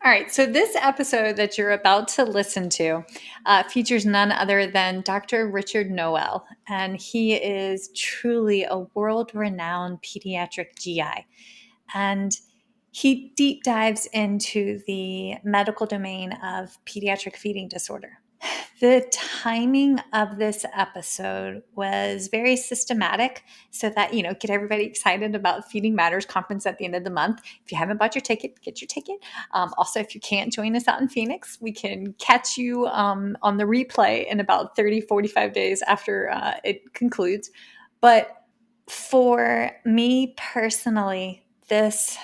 All right, so this episode that you're about to listen to features none other than Dr. Richard Noel, and he is truly a world-renowned pediatric GI. And he deep dives into the medical domain of pediatric feeding disorder. The timing of this episode was very systematic so that, get everybody excited about Feeding Matters conference at the end of the month. If you haven't bought your ticket, get your ticket. Also, if you can't join us out in Phoenix, we can catch you on the replay in about 30, 45 days after it concludes. But for me personally, this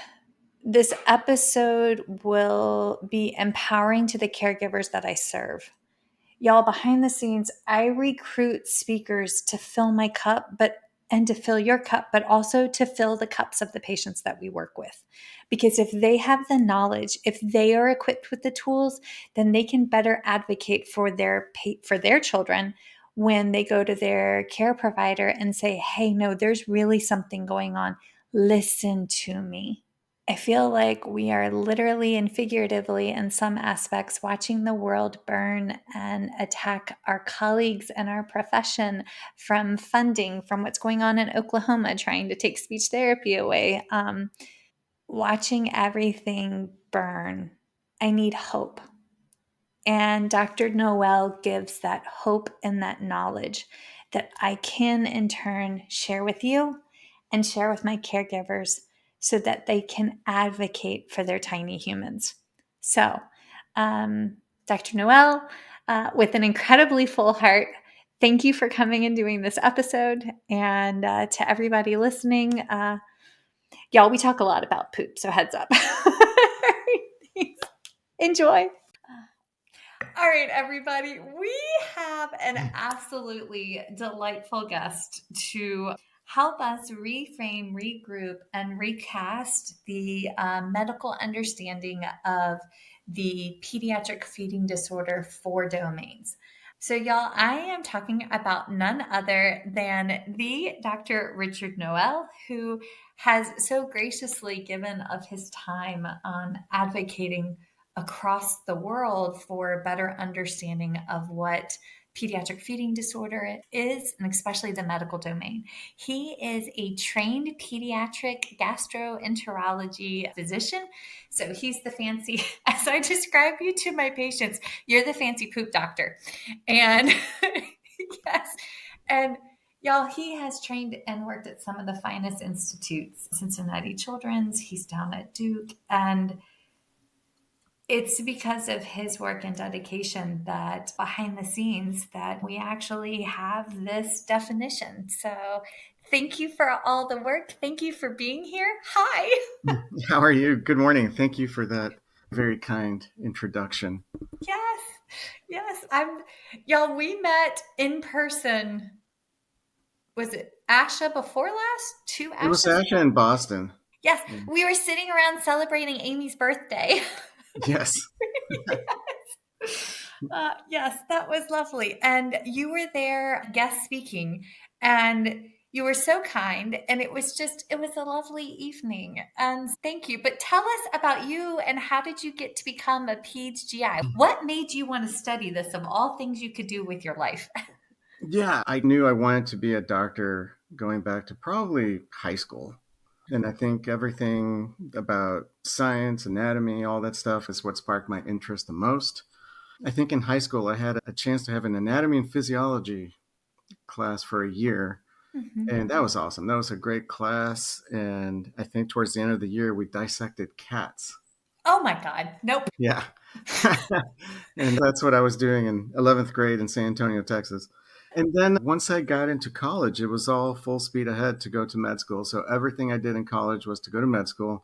episode will be empowering to the caregivers that I serve. Y'all, behind the scenes, I recruit speakers to fill my cup, and to fill your cup, but also to fill the cups of the patients that we work with. Because if they have the knowledge, if they are equipped with the tools, then they can better advocate for their children when they go to their care provider and say, hey, no, there's really something going on. Listen to me. I feel like we are literally and figuratively, in some aspects, watching the world burn and attack our colleagues and our profession, from funding, from what's going on in Oklahoma, trying to take speech therapy away, watching everything burn. I need hope. And Dr. Noel gives that hope and that knowledge that I can, in turn, share with you and share with my caregivers so that they can advocate for their tiny humans. So, Dr. Noel, with an incredibly full heart, thank you for coming and doing this episode. And to everybody listening, y'all, we talk a lot about poop, so heads up. Enjoy. All right, everybody, we have an absolutely delightful guest to help us reframe, regroup, and recast the medical understanding of the pediatric feeding disorder 4 domains. So, y'all, I am talking about none other than the Dr. Richard Noel, who has so graciously given of his time on advocating across the world for a better understanding of what pediatric feeding disorder is, and especially the medical domain. He is a trained pediatric gastroenterology physician. So he's the fancy, as I describe you to my patients, you're the fancy poop doctor. And yes, and y'all, he has trained and worked at some of the finest institutes, Cincinnati Children's, he's down at Duke, and it's because of his work and dedication that behind the scenes that we actually have this definition. So thank you for all the work. Thank you for being here. Hi. How are you? Good morning. Thank you for that very kind introduction. Yes. Y'all, we met in person. Was it ASHA before last? 2 ASHAs? It was Asha in Boston. Yes. We were sitting around celebrating Amy's birthday. Yes. Yes, that was lovely. And you were there guest speaking, and you were so kind, and it was a lovely evening. And thank you. But tell us about you, and how did you get to become a peds GI? What made you want to study this of all things you could do with your life? Yeah, I knew I wanted to be a doctor going back to probably high school. And I think everything about science, anatomy, all that stuff is what sparked my interest the most. I think in high school, I had a chance to have an anatomy and physiology class for a year. Mm-hmm. And that was awesome. That was a great class. And I think towards the end of the year, we dissected cats. Oh my God. Nope. Yeah. And that's what I was doing in 11th grade in San Antonio, Texas. And then once I got into college, it was all full speed ahead to go to med school. So everything I did in college was to go to med school.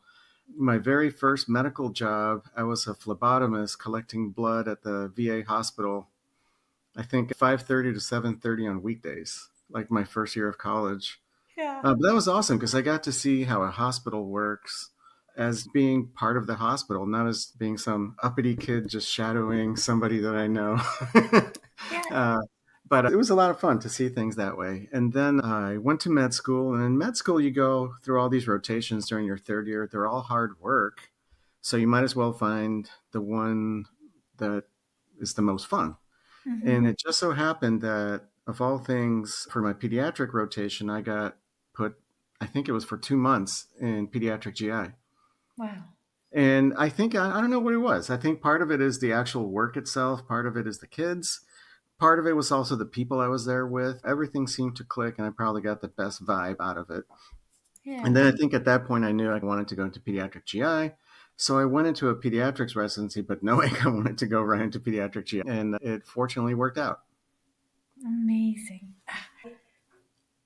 My very first medical job, I was a phlebotomist collecting blood at the VA hospital, I think 5:30 to 7:30 on weekdays, like my first year of college. Yeah. But that was awesome because I got to see how a hospital works as being part of the hospital, not as being some uppity kid just shadowing somebody that I know. Yeah. But it was a lot of fun to see things that way. And then I went to med school. And in med school, you go through all these rotations during your third year. They're all hard work. So you might as well find the one that is the most fun. And Mm-hmm. it just so happened that, of all things, for my pediatric rotation, I got put, I think it was for 2 months in pediatric GI. Wow. And I think, I don't know what it was. I think part of it is the actual work itself, part of it is the kids, part of it was also the people I was there with. Everything seemed to click, and I probably got the best vibe out of it. And Yeah. then I think at that point, I knew I wanted to go into pediatric GI. So I went into a pediatrics residency, but knowing I wanted to go right into pediatric GI. And it fortunately worked out. Amazing.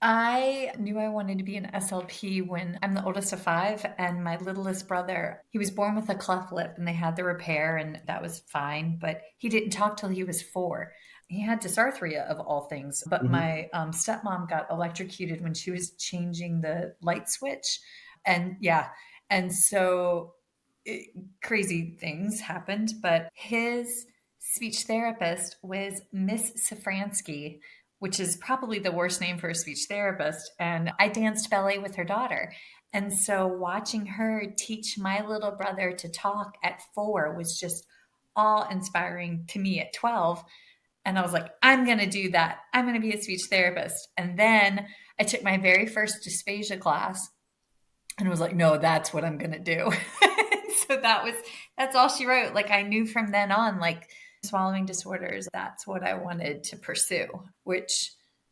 I knew I wanted to be an SLP when I'm the oldest of five, and my littlest brother, he was born with a cleft lip, and they had the repair, and that was fine. But he didn't talk till he was 4. He had dysarthria of all things. But Hmm. my stepmom got electrocuted when she was changing the light switch, and yeah, and so it, crazy things happened. But his speech therapist was Miss Safransky, which is probably the worst name for a speech therapist. And I danced ballet with her daughter. And so watching her teach my little brother to talk at 4 was just awe inspiring to me at 12. And I was like, I'm going to do that. I'm going to be a speech therapist. And then I took my very first dysphagia class and was like, no, that's what I'm going to do. So that's all she wrote. Like I knew from then on, like swallowing disorders, that's what I wanted to pursue, which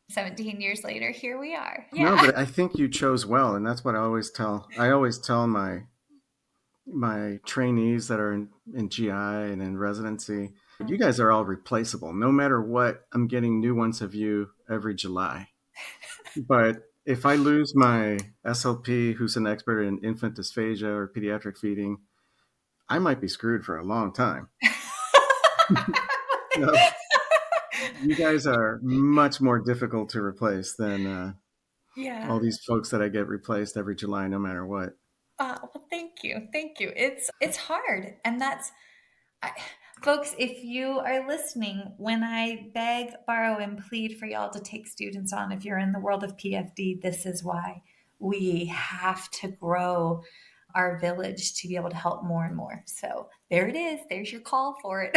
17 years later, here we are. No, Yeah. but I think you chose well, and that's what I always tell. I always tell my trainees that are in GI and in residency, you guys are all replaceable. No matter what, I'm getting new ones of you every July. But if I lose my SLP, who's an expert in infant dysphagia or pediatric feeding, I might be screwed for a long time. So you guys are much more difficult to replace than Yeah. all these folks that I get replaced every July, no matter what. Well, thank you. Thank you. It's hard. And I, folks, if you are listening, when I beg, borrow, and plead for y'all to take students on, if you're in the world of PFD, this is why we have to grow our village to be able to help more and more. So there it is. There's your call for it.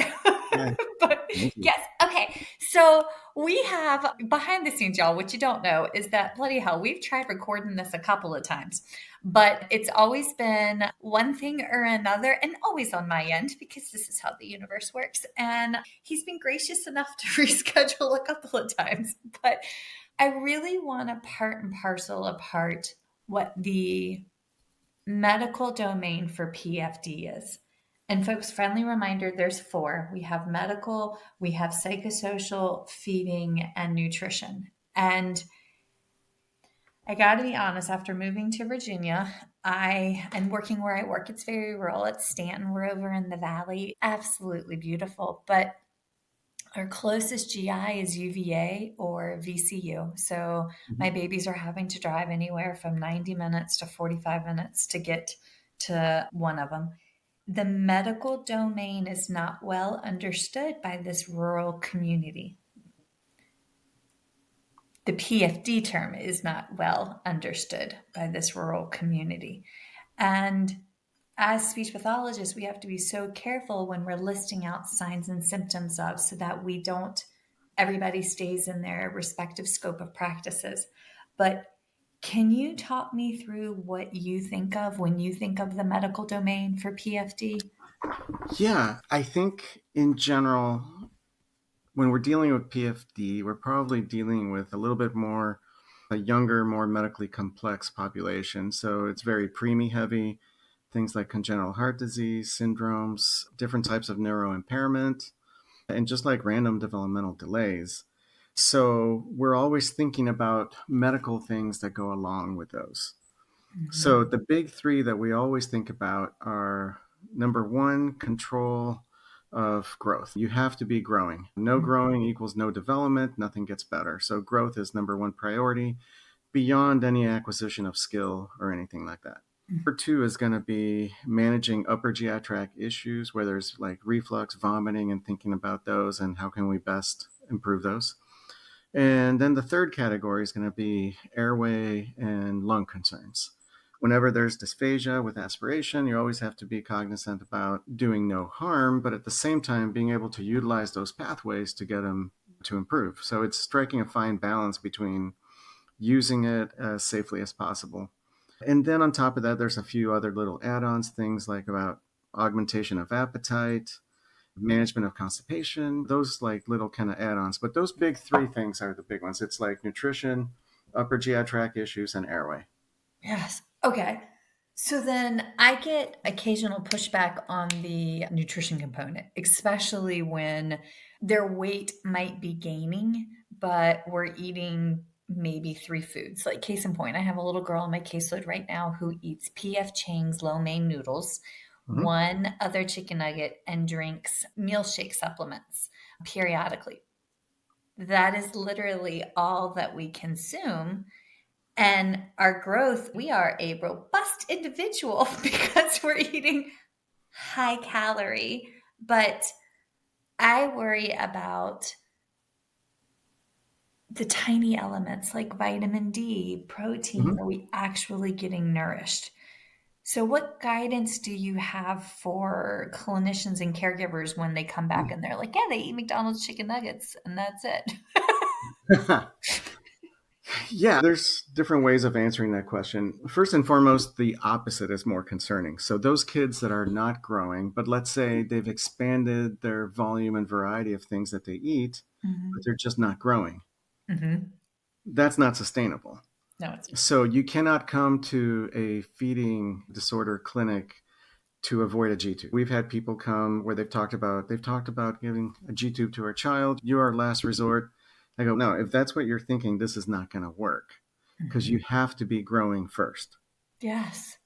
Yeah, But thank you. yes, okay. So we have behind the scenes, y'all. What you don't know is that bloody hell, we've tried recording this a couple of times, but it's always been one thing or another, and always on my end because this is how the universe works. And he's been gracious enough to reschedule a couple of times. But I really want to part and parcel apart what the medical domain for PFD is. And folks, friendly reminder, there's 4. We have medical, we have psychosocial, feeding, and nutrition. And I got to be honest, after moving to Virginia, and working where I work, it's very rural. It's Stanton. We're over in the valley. Absolutely beautiful. But our closest GI is UVA or VCU. So Mhm. my babies are having to drive anywhere from 90 minutes to 45 minutes to get to one of them. The medical domain is not well understood by this rural community. The PFD term is not well understood by this rural community. And as speech pathologists, we have to be so careful when we're listing out signs and symptoms of so that we don't, everybody stays in their respective scope of practices. But can you talk me through what you think of when you think of the medical domain for PFD? Yeah, I think in general, when we're dealing with PFD, we're probably dealing with a little bit more a younger, more medically complex population. So it's very preemie heavy, things like congenital heart disease, syndromes, different types of neuro impairment, and just like random developmental delays. So we're always thinking about medical things that go along with those. So Mhm. the big 3 that we always think about are number 1, control of growth. You have to be growing. No growing equals no development, nothing gets better. So growth is number 1 priority beyond any acquisition of skill or anything like that. Number 2 is going to be managing upper GI tract issues where there's like reflux, vomiting, and thinking about those and how can we best improve those. And then the third category is going to be airway and lung concerns. Whenever there's dysphagia with aspiration, you always have to be cognizant about doing no harm, but at the same time, being able to utilize those pathways to get them to improve. So it's striking a fine balance between using it as safely as possible. And then on top of that, there's a few other little add ons, things like about augmentation of appetite, management of constipation, those like little kind of add ons. But those big three things are the big ones. It's like nutrition, upper GI tract issues, and airway. Yes. Okay. So then I get occasional pushback on the nutrition component, especially when their weight might be gaining, but we're eating maybe 3 foods. Like case in point, I have a little girl on my caseload right now who eats P.F. Chang's lo mein noodles, Mm-hmm. one other chicken nugget, and drinks meal shake supplements periodically. That is literally all that we consume. And our growth, we are a robust individual because we're eating high calorie. But I worry about the tiny elements like vitamin D, protein. Mm-hmm. Are we actually getting nourished? So, what guidance do you have for clinicians and caregivers when they come back and they're like, yeah, they eat McDonald's chicken nuggets and that's it? Yeah, there's different ways of answering that question. First and foremost, the opposite is more concerning. So, those kids that are not growing, but let's say they've expanded their volume and variety of things that they eat, but Mm-hmm. they're just not growing, Mm-hmm. that's not sustainable. No, it's So, you cannot come to a feeding disorder clinic to avoid a G tube. We've had people come where they've talked about giving a G tube to our child. You're our last resort. I go, no, if that's what you're thinking, this is not going to work because mm-hmm. you have to be growing first. Yes.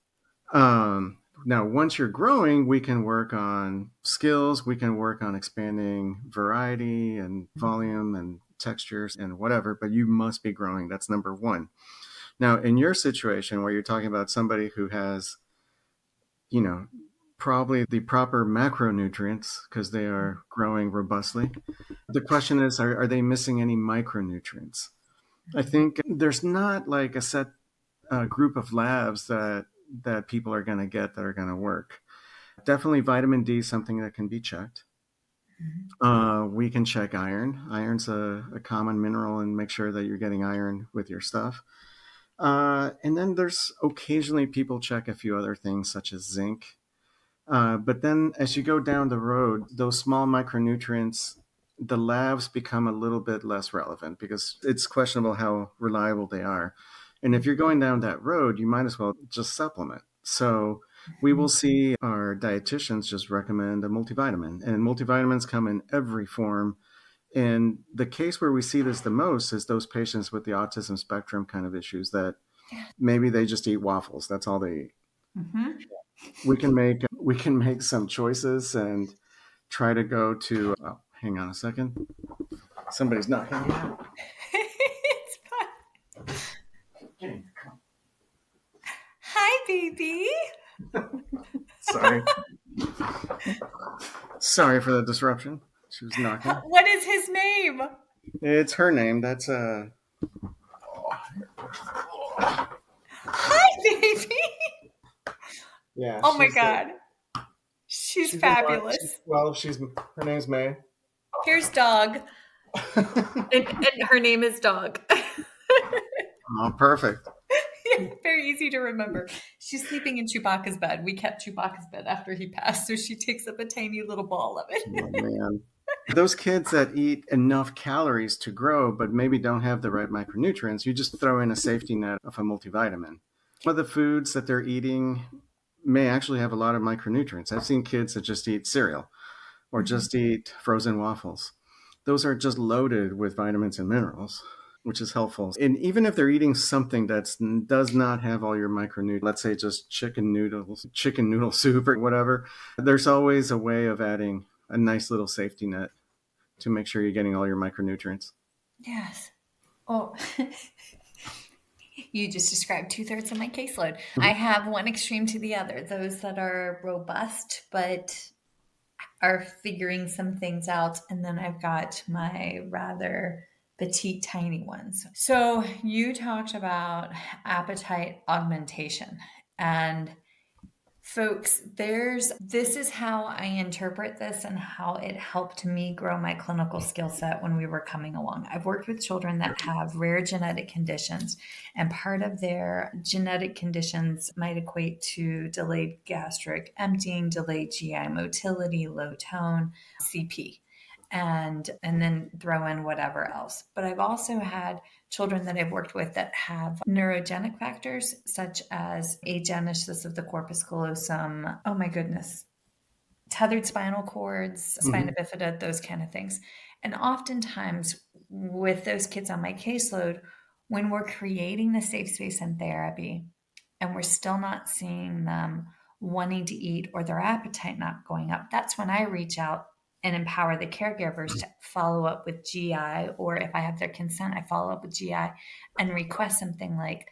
Now, once you're growing, we can work on skills. We can work on expanding variety and volume and textures and whatever, but you must be growing. That's number one. Now, in your situation where you're talking about somebody who has, you know, probably the proper macronutrients because they are growing robustly. The question is, are they missing any micronutrients? I Mm-hmm. think there's not like a set group of labs that people are going to get that are going to work. Definitely vitamin D is something that can be checked. We can check iron. Iron's a common mineral and make sure that you're getting iron with your stuff. And then there's occasionally people check a few other things such as zinc. But then as you go down the road, those small micronutrients, the labs become a little bit less relevant because it's questionable how reliable they are. And if you're going down that road, you might as well just supplement. So we will see our dietitians just recommend a multivitamin, and multivitamins come in every form. And the case where we see this the most is those patients with the autism spectrum kind of issues that maybe they just eat waffles. That's all they eat. Mm-hmm. We can make some choices and try to go to. Oh, hang on a second. Somebody's knocking here. It's fun. Hi, baby. Sorry. Sorry for the disruption. She was knocking. What is his name? It's her name. That's Hi, baby. yeah. Oh my She's God. She's she's in line. She's fabulous. 12. Her name's May. Here's Dog. And her name is Dog. Oh, perfect. Very easy to remember. She's sleeping in Chewbacca's bed. We kept Chewbacca's bed after he passed, so she takes up a tiny little ball of Oh it. man. Those kids that eat enough calories to grow but maybe don't have the right micronutrients, you just throw in a safety net of a multivitamin. Some of the foods that they're eating may actually have a lot of micronutrients. I've seen kids that just eat cereal or Mhm. just eat frozen waffles. Those are just loaded with vitamins and minerals, which is helpful. And even if they're eating something that does not have all your micronutrients, let's say just chicken noodles, chicken noodle soup or whatever, there's always a way of adding a nice little safety net to make sure you're getting all your micronutrients. Yes. Oh, you just described 2/3 of my caseload. I Mhm. have one extreme to the other. Those that are robust but are figuring some things out. And then I've got my rather petite, tiny ones. So you talked about appetite augmentation. And folks, this is how I interpret this and how it helped me grow my clinical skill set when we were coming along. I've worked with children that have rare genetic conditions, and part of their genetic conditions might equate to delayed gastric emptying, delayed GI motility, low tone, CP, and then throw in whatever else. But I've also had children that I've worked with that have neurogenic factors such as agenesis of the corpus callosum. Oh my goodness. Tethered spinal cords, spina Hmm. bifida, those kind of things. And oftentimes with those kids on my caseload, when we're creating the safe space in therapy and we're still not seeing them wanting to eat or their appetite not going up, that's when I reach out and empower the caregivers to follow up with GI, or if I have their consent, I follow up with GI and request something like,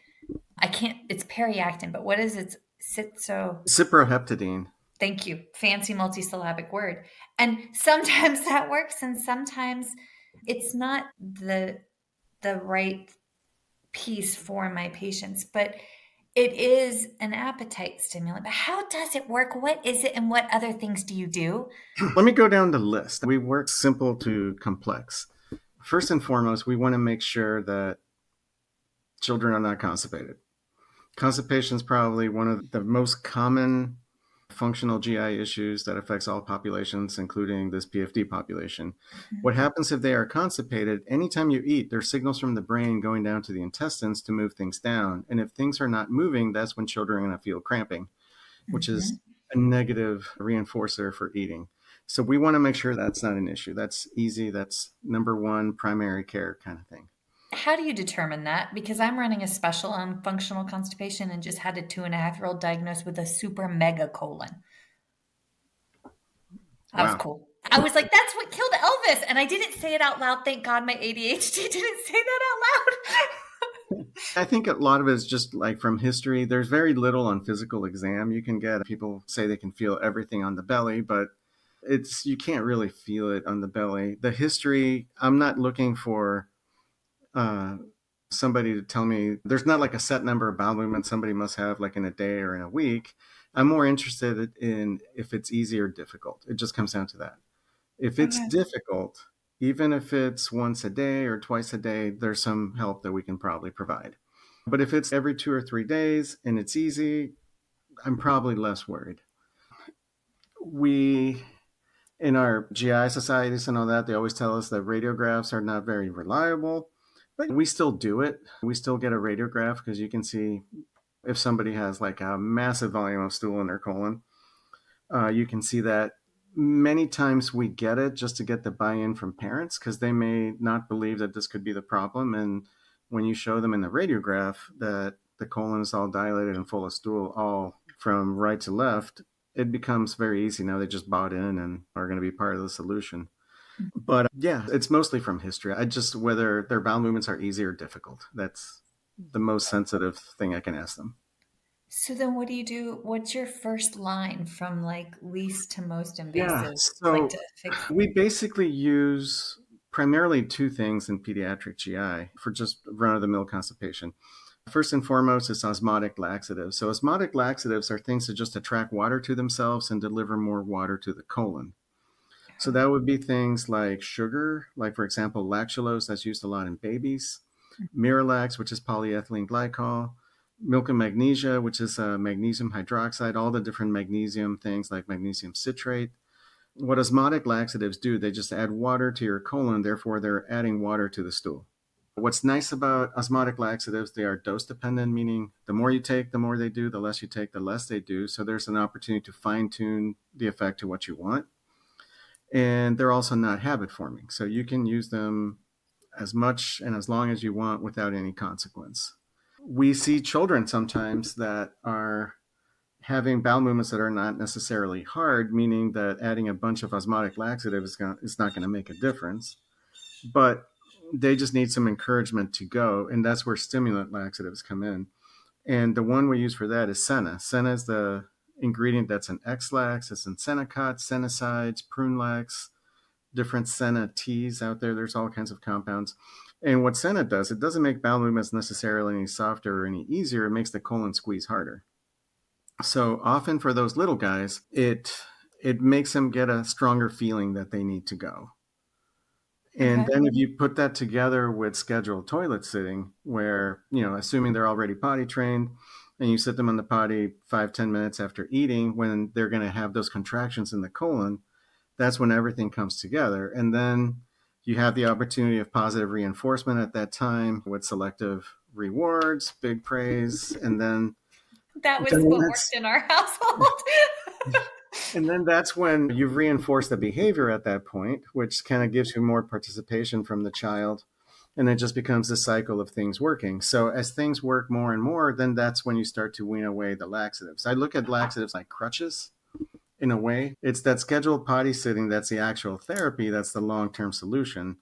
I can't, it's periactin, but what is it? Sitso. Ciproheptadine. Thank you. Fancy multisyllabic word. And sometimes that works and sometimes it's not the right piece for my patients, but it is an appetite stimulant. But how does it work? What is it and what other things do you do? Let me go down the list. We work simple to complex. First and foremost, we want to make sure that children are not constipated. Constipation is probably one of the most common functional GI issues that affects all populations, including this PFD population. What happens if they are constipated? Anytime you eat, there's signals from the brain going down to the intestines to move things down. And if things are not moving, that's when children are going to feel cramping, which is Mhm. a negative reinforcer for eating. So we want to make sure that's not an issue. That's easy. That's number one primary care kind of thing. How do you determine that? Because I'm running a special on functional constipation and just had a 2.5-year-old diagnosed with a super mega colon. I was Wow. cool. I was like, that's what killed Elvis. And I didn't say it out loud. Thank God my ADHD didn't say that out loud. I think a lot of it is just like from history. There's very little on physical exam you can get. People say they can feel everything on the belly, but it's you can't really feel it on the belly. The history, I'm not looking for uh, somebody to tell me there's not like a set number of bowel movements somebody must have like in a day or in a week. I'm more interested in if it's easy or difficult. It just comes down to that. If it's Okay. difficult, even if it's once a day or twice a day, there's some help that we can probably provide. But if it's every 2 or 3 days and it's easy, I'm probably less worried. We, in our GI societies and all that, they always tell us that radiographs are not very reliable, but we still do it. We still get a radiograph because you can see if somebody has like a massive volume of stool in their colon. You can see that many times we get it just to get the buy-in from parents because they may not believe that this could be the problem. And when you show them in the radiograph that the colon is all dilated and full of stool, all from right to left, it becomes very easy. Now they just bought in and are going to be part of the solution. But yeah, it's mostly from history. I just whether their bowel movements are easy or difficult. That's the most sensitive thing I can ask them. So then what do you do? What's your first line from like least to most Yeah, invasive, like so to fix? we basically use primarily two things in pediatric GI for just run of the mill constipation. First and foremost is osmotic laxatives. So, osmotic laxatives are things that just attract water to themselves and deliver more water to the colon. So, that would be things like sugar, like for example, lactulose, that's used a lot in babies, Miralax, which is polyethylene glycol, milk and magnesia, which is magnesium hydroxide, all the different magnesium things like magnesium citrate. What osmotic laxatives do, they just add water to your colon, therefore they're adding water to the stool. What's nice about osmotic laxatives, they are dose dependent, meaning the more you take, the more they do, the less you take, the less they do. So there's an opportunity to fine tune the effect to what you want. And they're also not habit forming. So you can use them as much and as long as you want without any consequence. We see children sometimes that are having bowel movements that are not necessarily hard, meaning that adding a bunch of osmotic laxative is not going to make a difference, but they just need some encouragement to go. And that's where stimulant laxatives come in. And the one we use for that is Senna. Senna is the ingredient that's in X-Lax, it's in Senecot, Senicides, Prunelax, different Senna teas out there. There's all kinds of compounds. And what Senna does, it doesn't make bowel movements necessarily any softer or any easier. It makes the colon squeeze harder. So often for those little guys, it makes them get a stronger feeling that they need to go. And Okay. then if you put that together with scheduled toilet sitting, where, assuming they're already potty trained, and you sit them on the potty 5-10 minutes after eating, when they're going to have those contractions in the colon, that's when everything comes together. And then you have the opportunity of positive reinforcement at that time with selective rewards, big praise, That was then what worked that's in our household. and then that's when you've reinforced the behavior at that point, which kind of gives you more participation from the child. And it just becomes a cycle of things working. So as things work more and more, then that's when you start to wean away the laxatives. I look at laxatives like crutches in a way. It's that scheduled potty sitting that's the actual therapy, that's the long-term solution.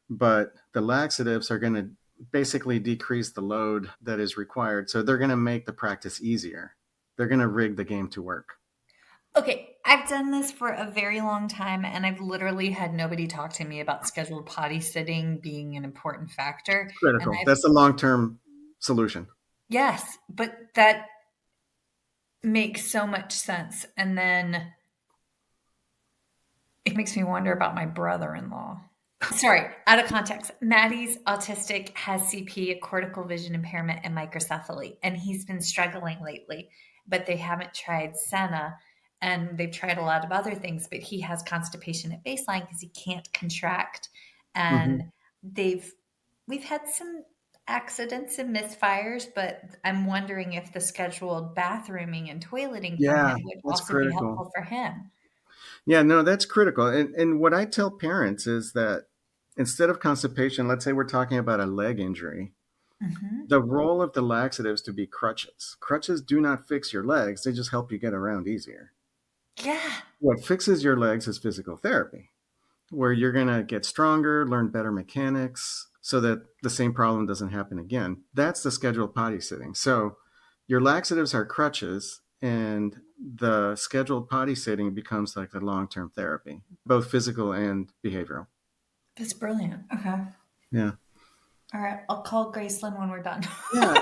But the laxatives are going to basically decrease the load that is required. So they're going to make the practice easier. They're going to rig the game to work. Okay, I've done this for a very long time, and I've literally had nobody talk to me about scheduled potty sitting being an important factor. And Critical. I've, That's the long-term solution. yes, but that makes so much sense. And then it makes me wonder about my brother-in-law. Sorry, out of context. Maddie's autistic, has CP, a cortical vision impairment, and microcephaly, and he's been struggling lately. But they haven't tried Senna, and they've tried a lot of other things. But he has constipation at baseline because he can't contract, Mm-hmm. and they've we've had some accidents and misfires. But I'm wondering if the scheduled bathrooming and toileting for him Yeah, would that's also be critical. helpful for him. Yeah, no, that's critical. And what I tell parents is that instead of constipation, let's say we're talking about a leg injury, Hmm. the role of the laxatives to be crutches. Crutches do not fix your legs, they just help you get around easier. Yeah, What fixes your legs is physical therapy, where you're going to get stronger, learn better mechanics so that the same problem doesn't happen again. That's the scheduled potty sitting. So your laxatives are crutches, and the scheduled potty sitting becomes like the long term therapy, both physical and behavioral. that's brilliant. Okay. Yeah. All right, I'll call Graceland when we're done. Yeah,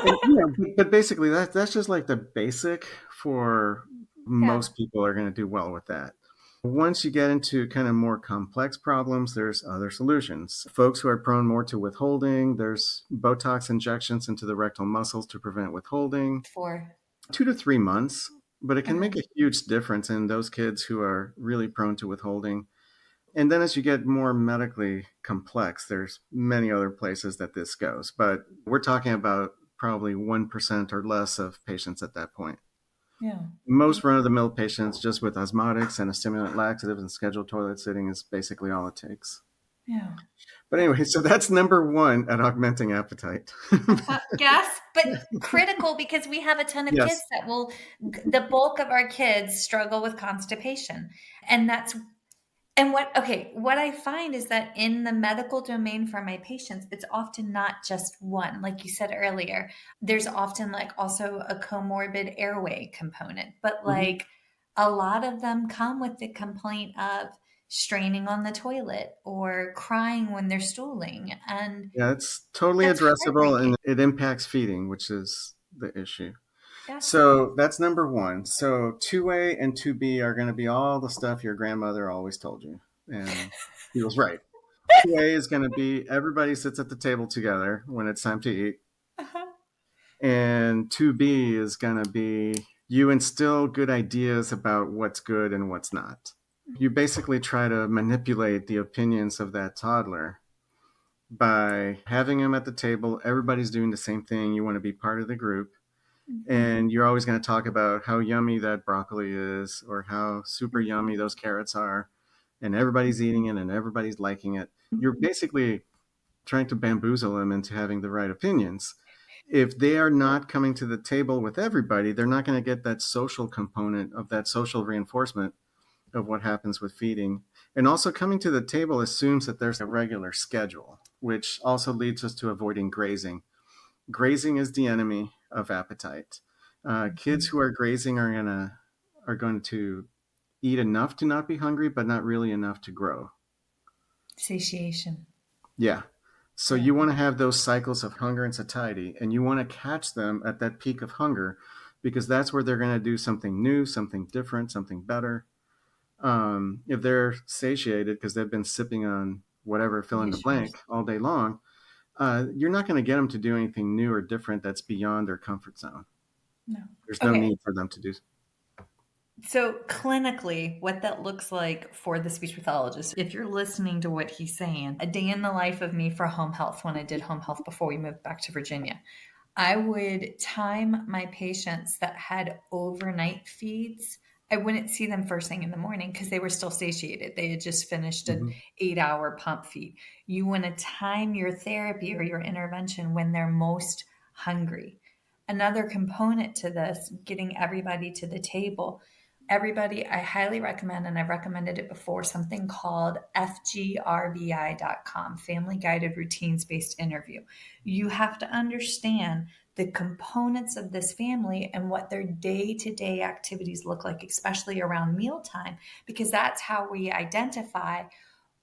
but basically that's just like the basic for Yeah, most people are going to do well with that. Once you get into kind of more complex problems, there's other solutions. Folks who are prone more to withholding, there's Botox injections into the rectal muscles to prevent withholding, 4. 2 to 3 months, but it can Okay. make a huge difference in those kids who are really prone to withholding. And then as you get more medically complex, there's many other places that this goes, but we're talking about probably 1% or less of patients at that point. Yeah. Most run of the mill patients, just with osmotics and a stimulant laxative and scheduled toilet sitting, is basically all it takes. Yeah. But anyway, so that's number one at augmenting appetite. Yes, but critical because we have a ton of kids Yes. that will the bulk of our kids struggle with constipation. And that's and what I find is that in the medical domain for my patients, it's often not just one. Like you said earlier, there's often like also a comorbid airway component, but Mhm. like a lot of them come with the complaint of straining on the toilet or crying when they're stooling. And Yeah, it's totally that's addressable heartbreaking. and it impacts feeding, which is the issue. Yes. So that's number one. So 2A and 2B are going to be all the stuff your grandmother always told you. And she was right. 2A is going to be everybody sits at the table together when it's time to eat. Uh-huh. And 2B is going to be you instill good ideas about what's good and what's not. You basically try to manipulate the opinions of that toddler by having him at the table. Everybody's doing the same thing. You want to be part of the group. Mhm. And you're always going to talk about how yummy that broccoli is or how super yummy Mhm. those carrots are. And everybody's eating it and everybody's liking it. You're basically trying to bamboozle them into having the right opinions. If they are not coming to the table with everybody, they're not going to get that social component of that social reinforcement of what happens with feeding. And also, coming to the table assumes that there's a regular schedule, which also leads us to avoiding grazing. Grazing is the enemy of appetite. Kids Mhm. who are grazing are going to eat enough to not be hungry, but not really enough to grow. Satiation. Yeah. So Yeah. you want to have those cycles of hunger and satiety, and you want to catch them at that peak of hunger because that's where they're going to do something new, something different, something better. If they're satiated because they've been sipping on whatever fill in the Reassurance. blank all day long, you're not going to get them to do anything new or different that's beyond their comfort zone. No. There's no Okay. need for them to do. So, clinically, what that looks like for the speech pathologist, if you're listening to what he's saying, a day in the life of me for home health when I did home health before we moved back to Virginia, I would time my patients that had overnight feeds. I wouldn't see them first thing in the morning because they were still satiated. They had just finished an Mhm. 8-hour pump feed. You want to time your therapy or your intervention when they're most hungry. Another component to this, getting everybody to the table, everybody, I highly recommend, and I've recommended it before, something called FGRBI.com, Family Guided Routines Based Interview. You have to understand the components of this family and what their day to day activities look like, especially around mealtime, because that's how we identify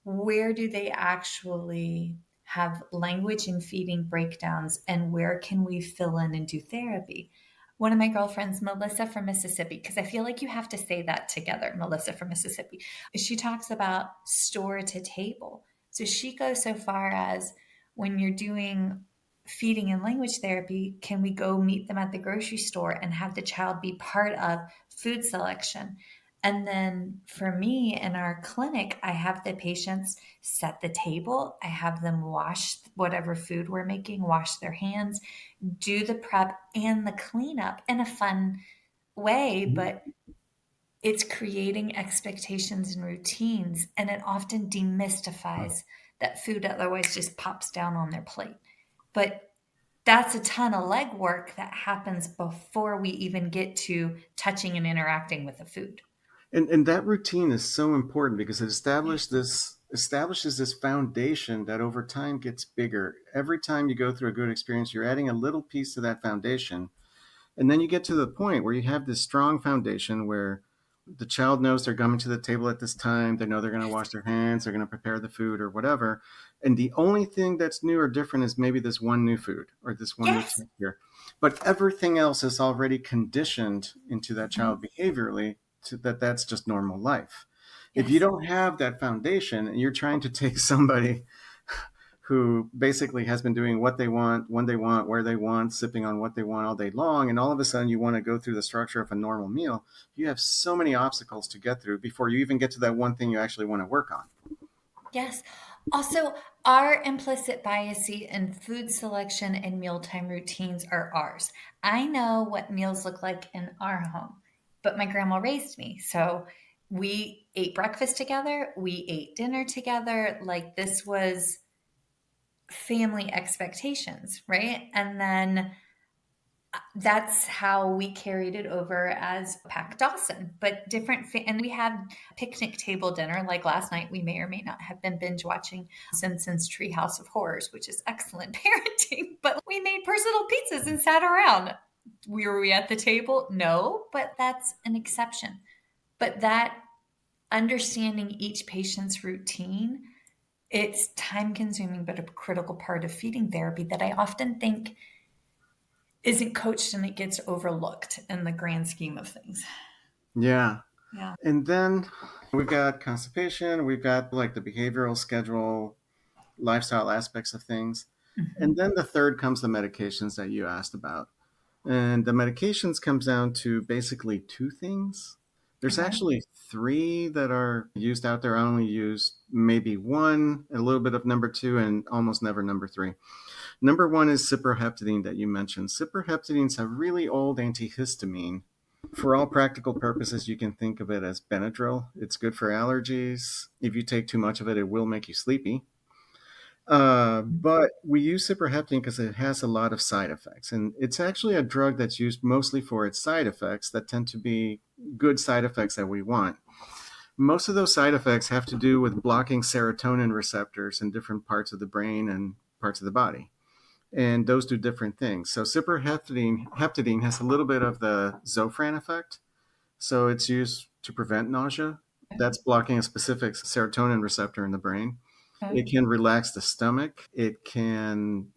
where do they actually have language and feeding breakdowns and where can we fill in and do therapy. One of my girlfriends, Melissa from Mississippi, because I feel like you have to say that together, Melissa from Mississippi, she talks about store to table. So she goes so far as when you're doing feeding and language therapy, can we go meet them at the grocery store and have the child be part of food selection? And then for me in our clinic, I have the patients set the table. I have them wash whatever food we're making, wash their hands, do the prep and the cleanup in a fun way, but it's creating expectations and routines. And it often demystifies that food otherwise just pops down on their plate. But that's a ton of legwork that happens before we even get to touching and interacting with the food. And that routine is so important because it Yes. establishes this foundation that over time gets bigger. Every time you go through a good experience, you're adding a little piece to that foundation. And then you get to the point where you have this strong foundation where the child knows they're coming to the table at this time. They know they're going to wash their hands, they're going to prepare the food or whatever. And the only thing that's new or different is maybe this one new food or this one new Yes. texture. But everything else is already conditioned into that child Mhm. behaviorally to that that's just normal life. If you Yes. don't have that foundation and you're trying to take somebody who basically has been doing what they want, when they want, where they want, sipping on what they want all day long. And all of a sudden, you want to go through the structure of a normal meal. You have so many obstacles to get through before you even get to that one thing you actually want to work on. Yes. Also, our implicit bias in food selection and mealtime routines are ours. I know what meals look like in our home, but my grandma raised me. So we ate breakfast together, we ate dinner together. Like this was family expectations, right? And then that's how we carried it over as Pack Dawson, but and we had picnic table dinner. Like last night, we may or may not have been binge watching Simpsons Treehouse of Horrors, which is excellent parenting. But we made personal pizzas and sat around. Were we at the table? No, but that's an exception. But that understanding each patient's routine, it's time consuming, but a critical part of feeding therapy that I often think isn't coached and it gets overlooked in the grand scheme of things. Yeah. Yeah. And then we've got constipation, we've got like the behavioral schedule, lifestyle aspects of things. And Mhm. then the third comes the medications that you asked about. And the medications comes down to basically two things. There's Okay. actually three that are used out there. I only use maybe one, a little bit of number two, and almost never number three. Number one is ciproheptadine that you mentioned. Ciproheptadine is a really old antihistamine. For all practical purposes, you can think of it as Benadryl. It's good for allergies. If you take too much of it, it will make you sleepy. But we use ciproheptadine because it has a lot of side effects. And it's actually a drug that's used mostly for its side effects that tend to be good side effects that we want. Most of those side effects have to do with blocking serotonin receptors in different parts of the brain and parts of the body. And those do different things. So ciproheptadine has a little bit of the Zofran effect. So it's used to prevent nausea. That's blocking a specific serotonin receptor in the brain. Okay. It can relax the stomach. It can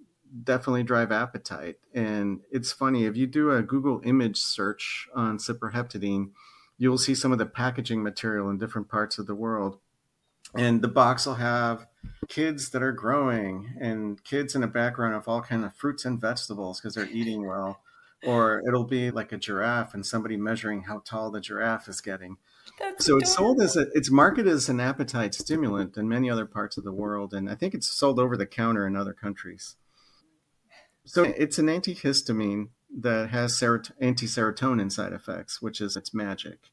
definitely drive appetite. And it's funny, if you do a Google image search on ciproheptadine, you'll see some of the packaging material in different parts of the world. And the box will have kids that are growing and kids in a background of all kind of fruits and vegetables because they're eating well. Or it'll be like a giraffe and somebody measuring how tall the giraffe is getting. That's So it's sold as adorable. it's marketed as an appetite stimulant in many other parts of the world, and I think it's sold over the counter in other countries. So it's an antihistamine that has anti-serotonin side effects, which is its magic.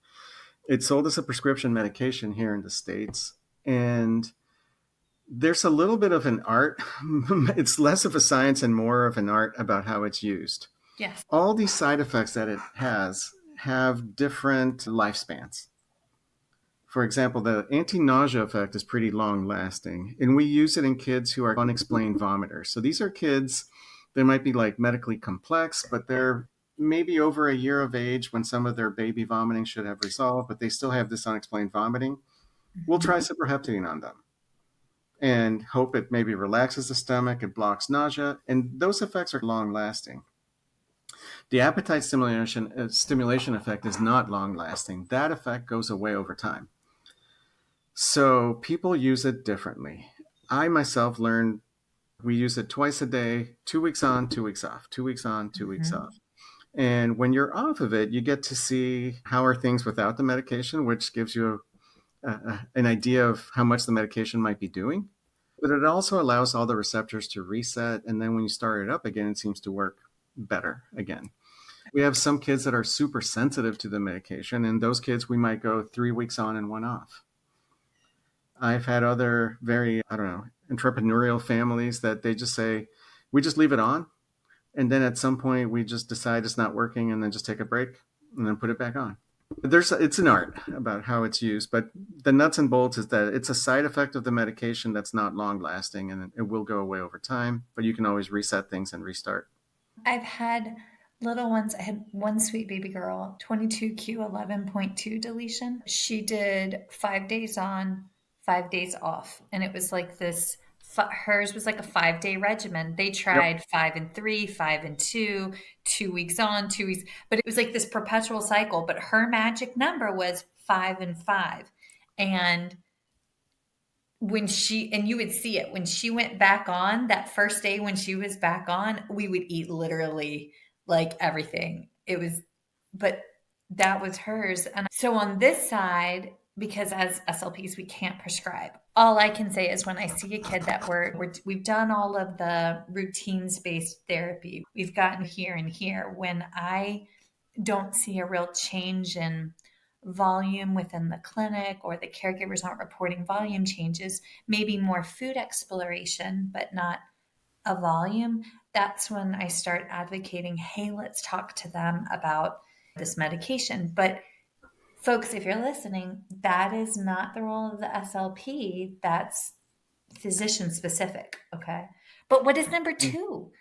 It's sold as a prescription medication here in the States, and there's a little bit of an art. It's less of a science and more of an art about how it's used. Yes. All these side effects that it has have different lifespans. For example, the anti nausea effect is pretty long lasting, and we use it in kids who are unexplained vomiters. So these are kids that might be like medically complex, but they're maybe over a year of age when some of their baby vomiting should have resolved, but they still have this unexplained vomiting. We'll try Mhm. ciproheptadine on them and hope it maybe relaxes the stomach, it blocks nausea, and those effects are long lasting. The appetite stimulation effect is not long lasting. That effect goes away over time. So people use it differently. I myself learned we use it twice a day, 2 weeks on, 2 weeks off, 2 weeks on, 2 weeks Mhm. off. And when you're off of it, you get to see how are things without the medication, which gives you an idea of how much the medication might be doing. But it also allows all the receptors to reset. And then when you start it up again, it seems to work better again. We have some kids that are super sensitive to the medication, and those kids we might go 3 weeks on and one off. I've had other very, I don't know, entrepreneurial families that they just say, we just leave it on. And then at some point, we just decide it's not working and then just take a break and then put it back on. It's an art about how it's used, but the nuts and bolts is that it's a side effect of the medication that's not long lasting and it will go away over time, but you can always reset things and restart. I've had little ones. I had one sweet baby girl, 22q11.2 deletion. She did 5 days on, 5 days off. And it was like this, hers was like a 5 day regimen. They Yep. tried 5 and 3, 5 and 2, 2 weeks on, 2 weeks, but it was like this perpetual cycle. But her magic number was 5 and 5. And when she, and you would see it when she went back on that first day, when she was back on, we would eat literally like everything. It was, but that was hers. And so on this side, because as SLPs we can't prescribe, all I can say is when I see a kid that we've done all of the routines based therapy, we've gotten here and here, when I don't see a real change in volume within the clinic, or the caregivers aren't reporting volume changes, maybe more food exploration, but not a volume, that's when I start advocating, hey, let's talk to them about this medication. But folks, if you're listening, that is not the role of the SLP. That's physician specific. Okay. But what is number two?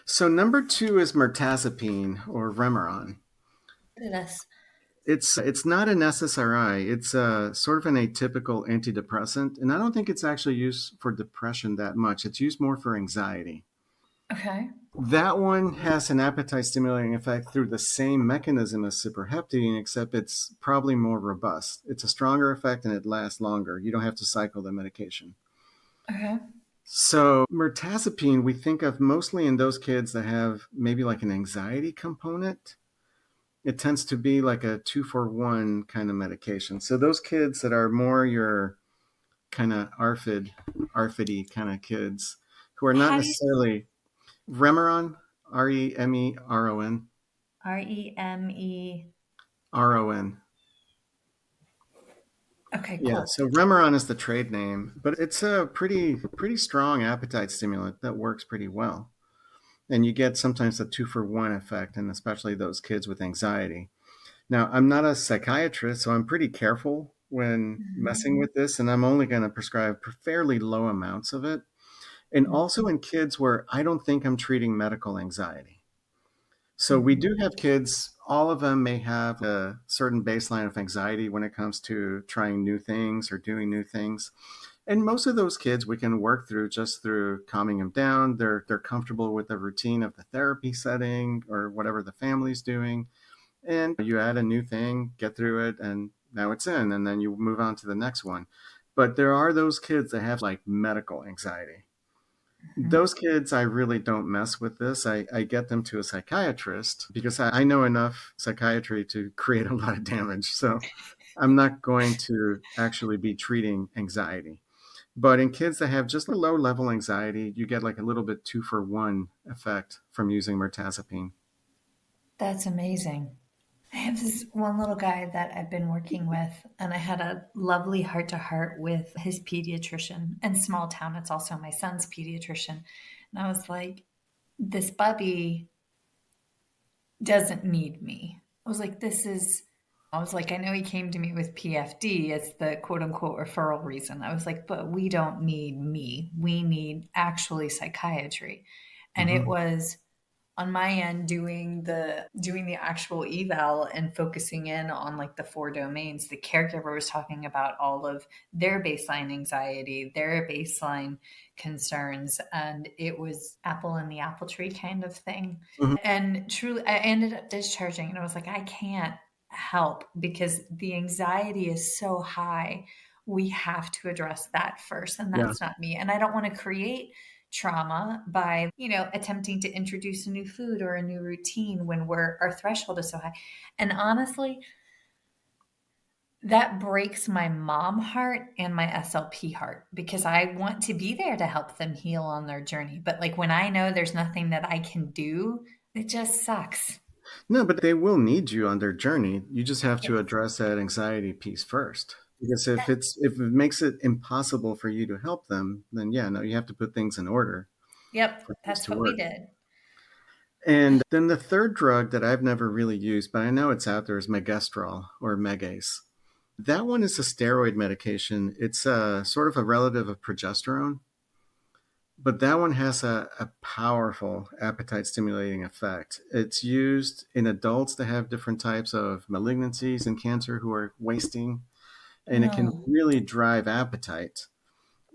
So number two is mirtazapine or Remeron. This. It's not an SSRI. It's a sort of an atypical antidepressant, and I don't think it's actually used for depression that much. It's used more for anxiety. Okay. That one has an appetite stimulating effect through the same mechanism as ciproheptadine, except it's probably more robust. It's a stronger effect and it lasts longer. You don't have to cycle the medication. Okay. So, mirtazapine, we think of mostly in those kids that have maybe like an anxiety component. It tends to be like a 2-for-1 kind of medication. So, those kids that are more your kind of ARFID kind of kids who are not How do you necessarily Remeron, Remeron. REME? RON. Okay, Yeah, cool. so Remeron is the trade name, but it's a pretty strong appetite stimulant that works pretty well. And you get sometimes a 2-for-1 effect, and especially those kids with anxiety. Now, I'm not a psychiatrist, so I'm pretty careful when messing Mhm. with this, and I'm only going to prescribe fairly low amounts of it. And also Mhm. in kids where I don't think I'm treating medical anxiety. So we Mhm. do have kids, all of them may have a certain baseline of anxiety when it comes to trying new things or doing new things. And most of those kids we can work through just through calming them down. They're comfortable with the routine of the therapy setting or whatever the family's doing. And you add a new thing, get through it, and now it's in, and then you move on to the next one. But there are those kids that have like medical anxiety. Mhm. Those kids, I really don't mess with this. I get them to a psychiatrist because I know enough psychiatry to create a lot of damage. So I'm not going to actually be treating anxiety. But in kids that have just a low level anxiety, you get like a little bit 2-for-1 effect from using mirtazapine. That's amazing. I have this one little guy that I've been working with, and I had a lovely heart to heart with his pediatrician in small town. It's also my son's pediatrician. And I was like, this puppy doesn't need me. I was like, I was like, I know he came to me with PFD. It's the quote unquote referral reason. I was like, but we don't need me. We need actually psychiatry. And it Mm-hmm. was on my end doing the actual eval and focusing in on like the four domains. The caregiver was talking about all of their baseline anxiety, their baseline concerns, and it was apple in the apple tree kind of thing. Mm-hmm. And truly I ended up discharging, and I was like, I can't help because the anxiety is so high. We have to address that first, and Yeah. that's not me. And I don't want to create trauma by, attempting to introduce a new food or a new routine when our threshold is so high. And honestly, that breaks my mom heart and my SLP heart because I want to be there to help them heal on their journey. But like when I know there's nothing that I can do, it just sucks. No, but they will need you on their journey. You just have to Yes. address that anxiety piece first. Because if it makes it impossible for you to help them, then yeah, no, you have to put things in order Yep, for things that's to what we work. did. And then the third drug that I've never really used, but I know it's out there, is Megastrol or Megace. That one is a steroid medication. It's a sort of a relative of progesterone, but that one has a powerful appetite stimulating effect. It's used in adults that have different types of malignancies and cancer who are wasting, and it can No, really drive appetite.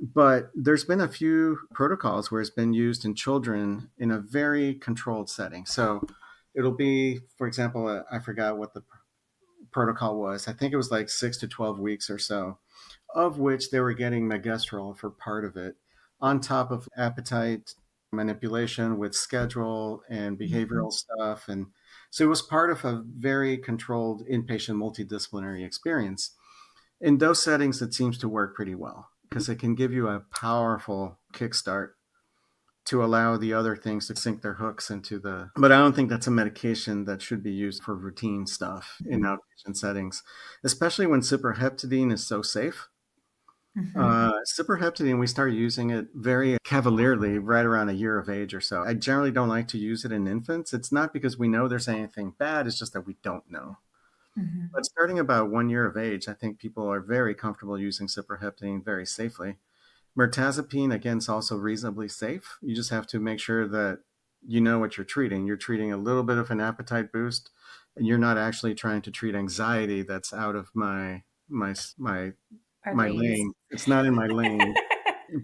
But there's been a few protocols where it's been used in children in a very controlled setting. So it'll be, for example, I forgot what the protocol was. I think it was like 6 to 12 weeks or so, of which they were getting Megestrol for part of it, on top of appetite manipulation with schedule and mhm, behavioral stuff. And so it was part of a very controlled inpatient multidisciplinary experience. In those settings, it seems to work pretty well because it can give you a powerful kickstart to allow the other things to sink their hooks into the. But I don't think that's a medication that should be used for routine stuff in mhm, outpatient settings, especially when ciproheptadine is so safe. mhm, Ciproheptadine, we start using it very cavalierly right around a year of age or so. I generally don't like to use it in infants. It's not because we know there's anything bad, it's just that we don't know. mhm. But starting about 1 year of age, I think people are very comfortable using ciproheptadine very safely. Mirtazapine, again, is also reasonably safe. You just have to make sure that you know what you're treating. You're treating a little bit of an appetite boost, and you're not actually trying to treat anxiety that's out of my my Our my lanes. lane. It's not in my lane.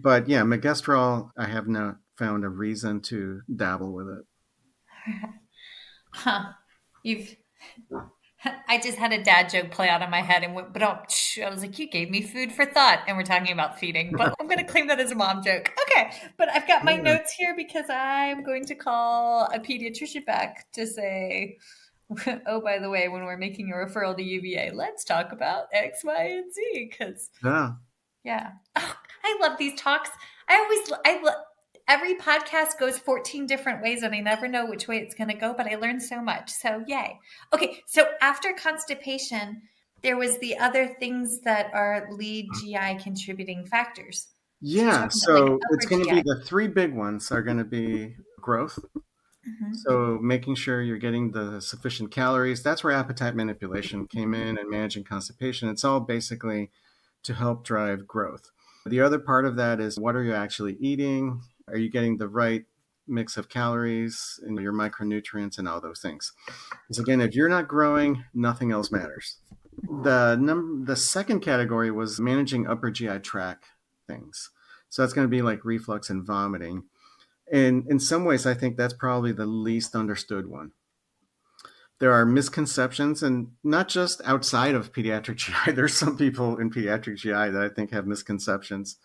But yeah, Megestrol, I have not found a reason to dabble with it. Huh. You've I just had a dad joke play out in my head and went, but I was like, you gave me food for thought. And we're talking about feeding, but I'm going to claim that as a mom joke. Okay. But I've got my Yeah. notes here because I'm going to call a pediatrician back to say, oh, by the way, when we're making a referral to UVA, let's talk about X, Y, and Z. Because Yeah. yeah. Oh, I love these talks. Every podcast goes 14 different ways and I never know which way it's going to go, but I learned so much. So yay. Okay. So after constipation, there was the other things that are lead GI contributing factors. So you're Yeah. talking about like So it's upper going to be GI. the three big ones are going to be growth. Hmm. So making sure you're getting the sufficient calories. That's where appetite manipulation came in and managing constipation. It's all basically to help drive growth. The other part of that is what are you actually eating? Are you getting the right mix of calories and your micronutrients and all those things? Because again, if you're not growing, nothing else matters. The second category was managing upper GI tract. things. So that's going to be like reflux and vomiting. And in some ways, I think that's probably the least understood one. There are misconceptions, and not just outside of pediatric GI. There's some people in pediatric GI that I think have misconceptions.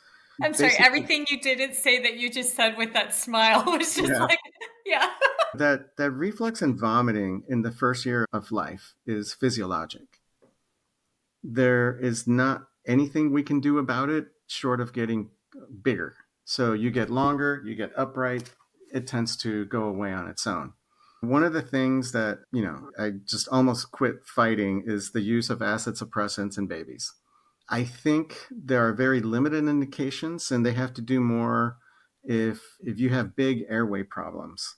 I'm sorry, Basically, everything you didn't say that you just said with that smile was just yeah, like, yeah. that reflux and vomiting in the first year of life is physiologic. There is not anything we can do about it short of getting bigger. So you get longer, you get upright, it tends to go away on its own. One of the things that, I just almost quit fighting is the use of acid suppressants in babies. I think there are very limited indications, and they have to do more if you have big airway problems.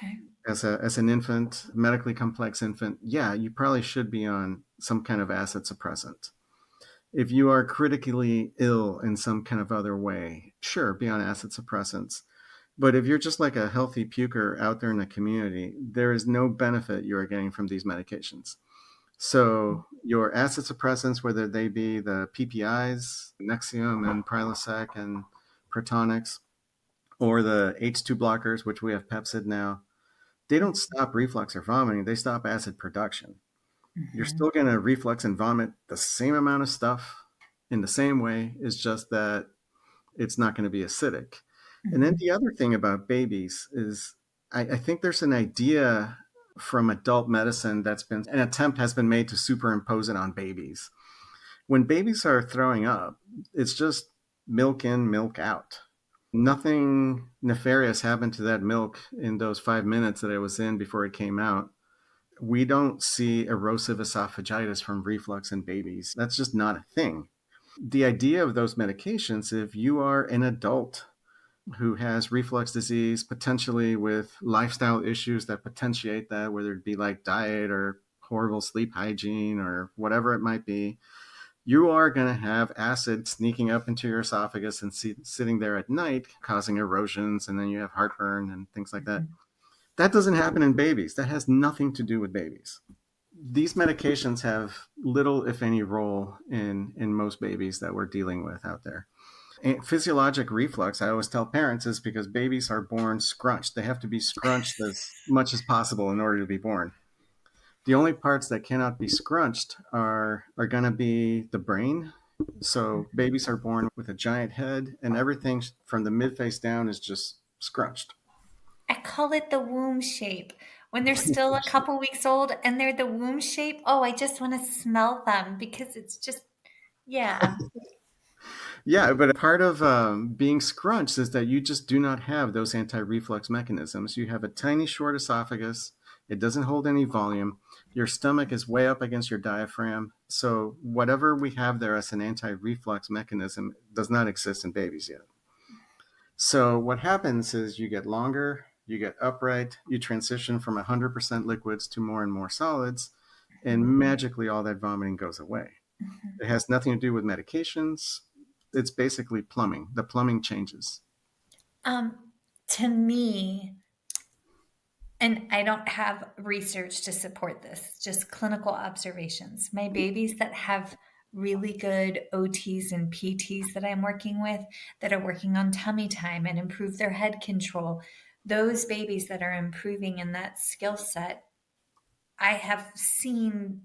Okay. As an infant, medically complex infant, yeah, you probably should be on some kind of acid suppressant. If you are critically ill in some kind of other way, sure, be on acid suppressants. But if you're just like a healthy puker out there in the community, there is no benefit you are getting from these medications. So your acid suppressants, whether they be the PPIs, Nexium and Prilosec and Protonix, or the H2 blockers, which we have Pepcid now, they don't stop reflux or vomiting. They stop acid production. You're Mm-hmm. still going to reflux and vomit the same amount of stuff in the same way. It's just that it's not going to be acidic. And then Mm-hmm. the other thing about babies is I think there's an idea from adult medicine that's been an attempt has been made to superimpose it on babies. When babies are throwing up, it's just milk in, milk out. Nothing nefarious happened to that milk in those 5 minutes that it was in before it came out. We don't see erosive esophagitis from reflux in babies. That's just not a thing. The idea of those medications, if you are an adult who has reflux disease, potentially with lifestyle issues that potentiate that, whether it be like diet or horrible sleep hygiene or whatever it might be, you are going to have acid sneaking up into your esophagus and sitting there at night, causing erosions, and then you have heartburn and things like that. That doesn't happen in babies. That has nothing to do with babies. These medications have little, if any, role in most babies that we're dealing with out there. And physiologic reflux, I always tell parents, is because babies are born scrunched. They have to be scrunched as much as possible in order to be born. The only parts that cannot be scrunched are going to be the brain. So babies are born with a giant head, and everything from the midface down is just scrunched. I call it the womb shape. When they're still a couple weeks old and they're the womb shape, oh, I just want to smell them because it's just, yeah. Yeah, but part of being scrunched is that you just do not have those anti-reflux mechanisms. You have a tiny short esophagus. It doesn't hold any volume. Your stomach is way up against your diaphragm. So whatever we have there as an anti-reflux mechanism does not exist in babies yet. So what happens is you get longer, you get upright, you transition from 100% liquids to more and more solids, and magically all that vomiting goes away. Mhm. It has nothing to do with medications. It's basically plumbing. The plumbing changes. Um, to me, and I don't have research to support this, just clinical observations. My babies that have really good OTs and PTs that I'm working with that are working on tummy time and improve their head control, those babies that are improving in that skill set, I have seen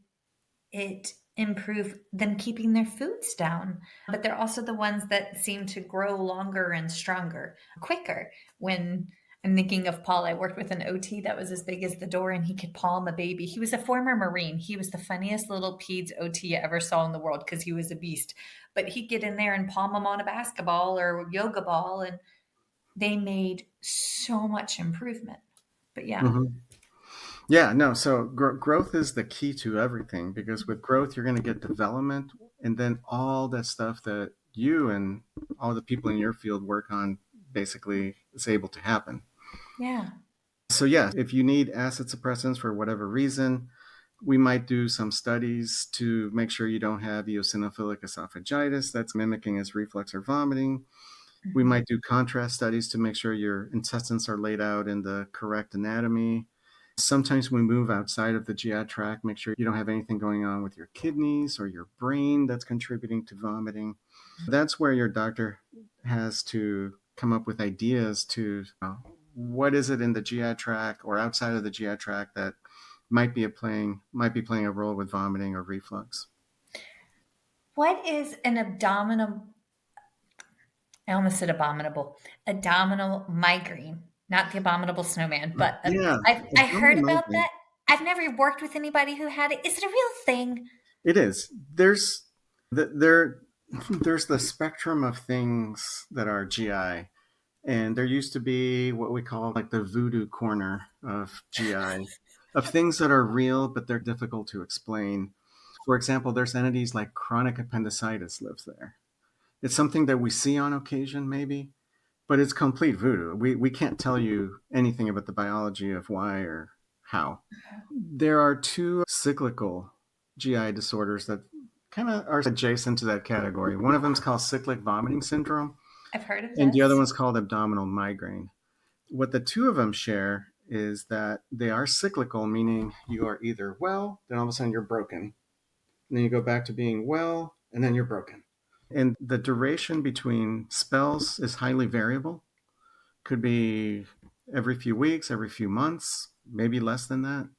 it improve them keeping their foods down. But they're also the ones that seem to grow longer and stronger quicker. When I'm thinking of Paul, I worked with an OT that was as big as the door and he could palm a baby. He was a former Marine. He was the funniest little peds OT you ever saw in the world because he was a beast. But he'd get in there and palm them on a basketball or yoga ball, and they made so much improvement. But yeah, Hmm. Yeah, no. So growth is the key to everything because with growth, you're going to get development and then all that stuff that you and all the people in your field work on basically is able to happen. yeah. So, yeah, if you need acid suppressants for whatever reason, we might do some studies to make sure you don't have eosinophilic esophagitis that's mimicking as reflux or vomiting. We Mhm. might do contrast studies to make sure your intestines are laid out in the correct anatomy. Sometimes we move outside of the GI tract, make sure you don't have anything going on with your kidneys or your brain that's contributing to vomiting. That's where your doctor has to come up with ideas to what is it in the GI tract or outside of the GI tract that might be playing a role with vomiting or reflux. What is an abdominal? I almost said abominable. Abdominal migraine, not the abominable snowman, but Yeah, I heard abdominal about migraine. that. I've never worked with anybody who had it. Is it a real thing? It is. There there's the spectrum of things that are GI, and there used to be what we call like the voodoo corner of GI, of things that are real but they're difficult to explain. For example, there's entities like chronic appendicitis lives there. It's something that we see on occasion, maybe, but it's complete voodoo. We can't tell you anything about the biology of why or how. There are two cyclical GI disorders that kind of are adjacent to that category. One of them is called cyclic vomiting syndrome, I've heard of and the other this. one's called abdominal migraine. What the two of them share is that they are cyclical, meaning you are either well, then all of a sudden you're broken. And then you go back to being well, and then you're broken. And the duration between spells is highly variable. Could be every few weeks, every few months, maybe less than that.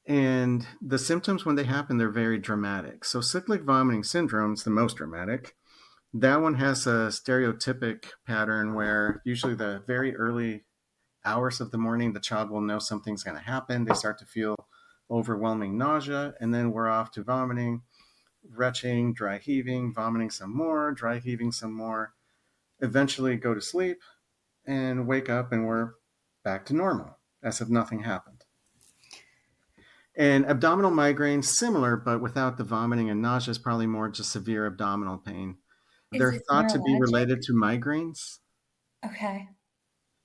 And the symptoms, when they happen, they're very dramatic. So, cyclic vomiting syndrome is the most dramatic. That one has a stereotypic pattern where usually the very early hours of the morning, the child will know something's going to happen. They start to feel overwhelming nausea, and then we're off to vomiting, retching, dry heaving, vomiting some more, dry heaving some more. Eventually, go to sleep and wake up, and we're back to normal as if nothing happened. And abdominal migraine, similar, but without the vomiting and nausea, is probably more just severe abdominal pain. Is They're it thought to be neurologic? related to migraines. Okay.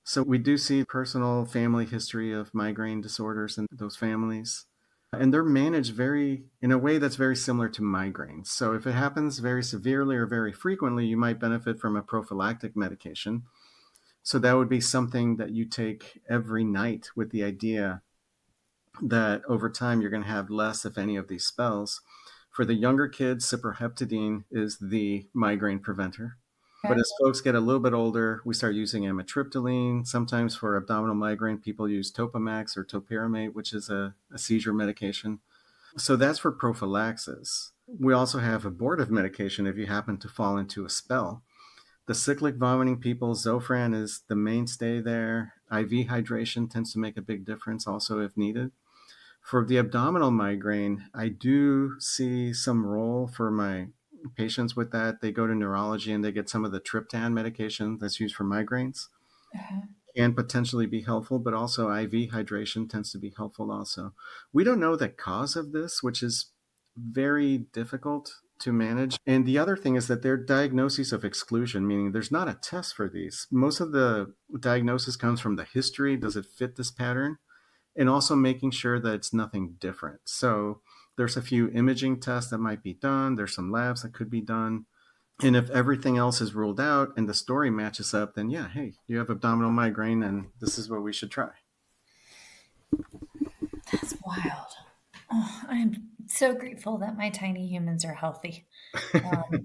So we do see personal family history of migraine disorders in those families. And they're managed in a way that's very similar to migraines. So if it happens very severely or very frequently, you might benefit from a prophylactic medication. So that would be something that you take every night with the idea that over time you're going to have less, if any, of these spells. For the younger kids, ciproheptadine is the migraine preventer. But Okay. as folks get a little bit older, we start using amitriptyline. Sometimes for abdominal migraine, people use Topamax or topiramate, which is a seizure medication. So that's for prophylaxis. We also have abortive medication if you happen to fall into a spell. The cyclic vomiting people, Zofran is the mainstay there. IV hydration tends to make a big difference also if needed. For the abdominal migraine, I do see some role for my patients with that. They go to neurology and they get some of the triptan medication that's used for migraines. Uh-huh. Can potentially be helpful, but also IV hydration tends to be helpful also. We don't know the cause of this, which is very difficult to manage. And the other thing is that they're diagnoses of exclusion, meaning there's not a test for these. Most of the diagnosis comes from the history. Does it fit this pattern? And also making sure that it's nothing different. So there's a few imaging tests that might be done. There's some labs that could be done. And if everything else is ruled out and the story matches up, then yeah, hey, you have abdominal migraine and this is what we should try. That's wild. Oh, I'm so grateful that my tiny humans are healthy.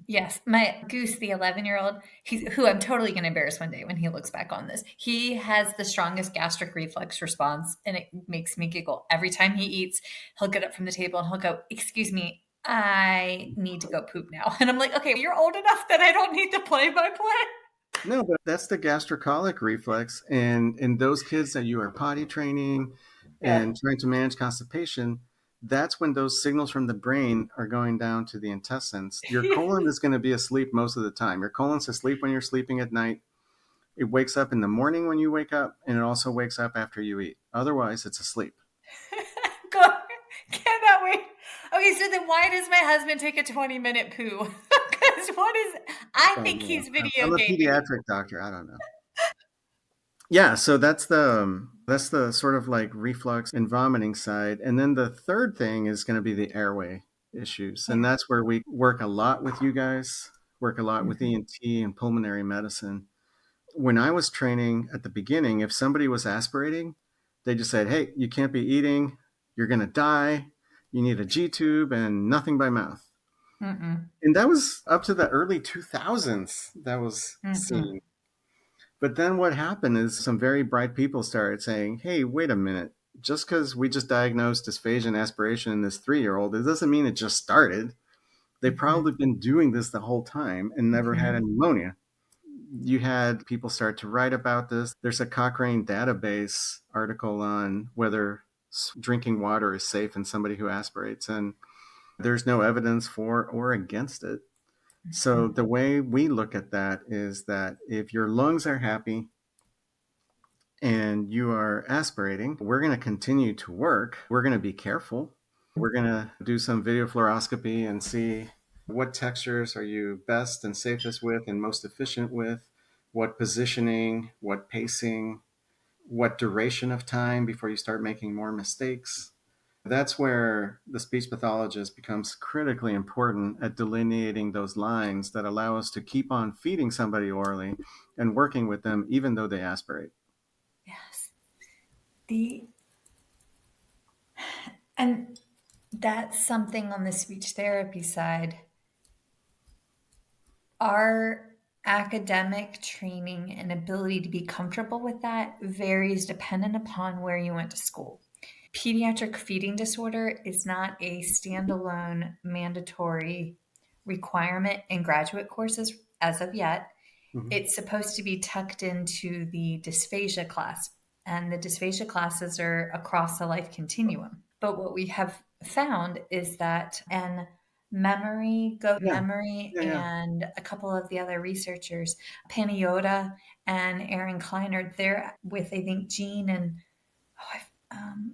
Yes, my Goose, the 11-year-old, he's who I'm totally going to embarrass one day when he looks back on this. He has the strongest gastric reflex response, and it makes me giggle. Every time he eats, he'll get up from the table and he'll go, "Excuse me, I need to go poop now." And I'm like, "Okay, you're old enough that I don't need to play by play." No, but that's the gastrocolic reflex. And in those kids that you are potty training Yeah. and trying to manage constipation, that's when those signals from the brain are going down to the intestines. Your colon is going to be asleep most of the time. Your colon's asleep when you're sleeping at night. It wakes up in the morning when you wake up, and it also wakes up after you eat. Otherwise, it's asleep. Go, cannot wait. Okay, so then why does my husband take a 20-minute poo? Because what is, I Oh, think yeah. he's video I'm a gaming. pediatric doctor. I don't know. Yeah, so that's the sort of like reflux and vomiting side. And then the third thing is going to be the airway issues. And that's where we work a lot with you guys, work a lot with Mhm. ENT and pulmonary medicine. When I was training at the beginning, if somebody was aspirating, They just said, hey, you can't be eating. You're going to die. You need a G tube and nothing by mouth. Mm-mm. And that was up to the early 2000s that was Mm-hmm. seen. But then what happened is some very bright people started saying, hey, wait a minute. Just because we just diagnosed dysphagia and aspiration in this 3-year-old, it doesn't mean it just started. They've Mm-hmm. probably been doing this the whole time and never had Mm-hmm. a pneumonia. You had people start to write about this. There's a Cochrane database article on whether drinking water is safe in somebody who aspirates, and there's no evidence for or against it. So the way we look at that is that if your lungs are happy and you are aspirating, we're going to continue to work. We're going to be careful. We're going to do some video fluoroscopy and see what textures are you best and safest with and most efficient with, what positioning, what pacing, what duration of time before you start making more mistakes. That's where the speech pathologist becomes critically important at delineating those lines that allow us to keep on feeding somebody orally and working with them even though they aspirate. Yes. The and that's something on the speech therapy side. Our academic training and ability to be comfortable with that varies dependent upon where you went to school. Pediatric feeding disorder is not a standalone mandatory requirement in graduate courses as of yet. Mm-hmm. It's supposed to be tucked into the dysphagia class, and the dysphagia classes are across the life continuum. But what we have found is that, and Goat Yeah, Memory, yeah, yeah. and a couple of the other researchers, Paniota and Aaron Kleiner, they're with, I think, Jean and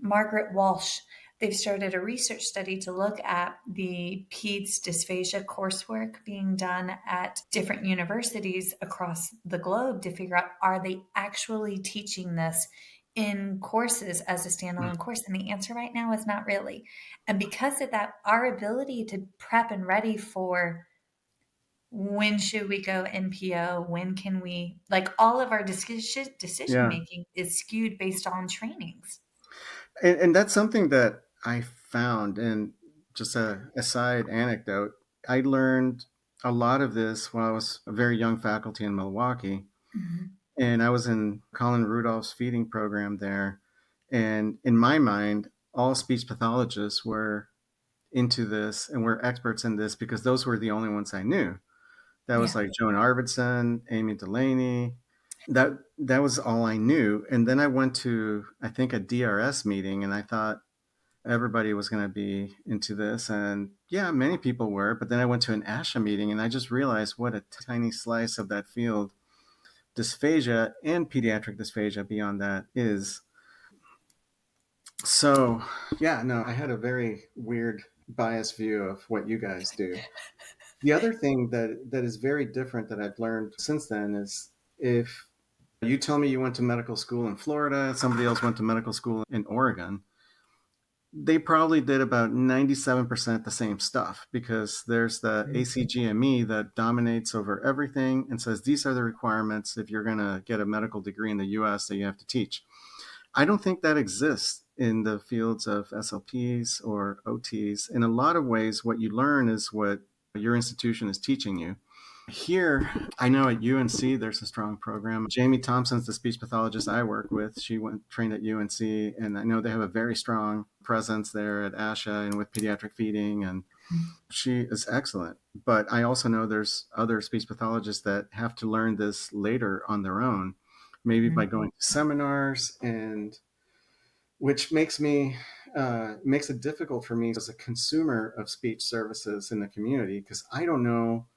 Margaret Walsh. They've started a research study to look at the PEDS dysphagia coursework being done at different universities across the globe to figure out, are they actually teaching this in courses as a standalone course? And the answer right now is not really. And because of that, our ability to prep and ready for when should we go NPO, when can we, like, all of our decision Yeah. making is skewed based on trainings. And that's something that I found. And just a side anecdote, I learned a lot of this while I was a very young faculty in Milwaukee. Mhm. And I was in Colin Rudolph's feeding program there. And in my mind, all speech pathologists were into this and were experts in this because those were the only ones I knew. That was Yeah. like Joan Arvidsson, Amy Delaney. That was all I knew. And then I went to, I think, a DRS meeting, and I thought everybody was going to be into this. And yeah, many people were. But then I went to an ASHA meeting, and I just realized what a tiny slice of that field dysphagia and pediatric dysphagia beyond that is. So, yeah, no, I had a very weird biased view of what you guys do. The other thing that is very different that I've learned since then is if you tell me you went to medical school in Florida, somebody else went to medical school in Oregon, they probably did about 97% the same stuff because there's the ACGME that dominates over everything and says these are the requirements if you're going to get a medical degree in the US that you have to teach. I don't think that exists in the fields of SLPs or OTs. In a lot of ways, what you learn is what your institution is teaching you. Here, I know at UNC there's a strong program. Jamie Thompson's the speech pathologist I work with. She went trained at UNC, and I know they have a very strong presence there at ASHA and with pediatric feeding, and she is excellent. But I also know there's other speech pathologists that have to learn this later on their own, maybe by Mhm. going to seminars, and which makes it difficult for me as a consumer of speech services in the community because I don't know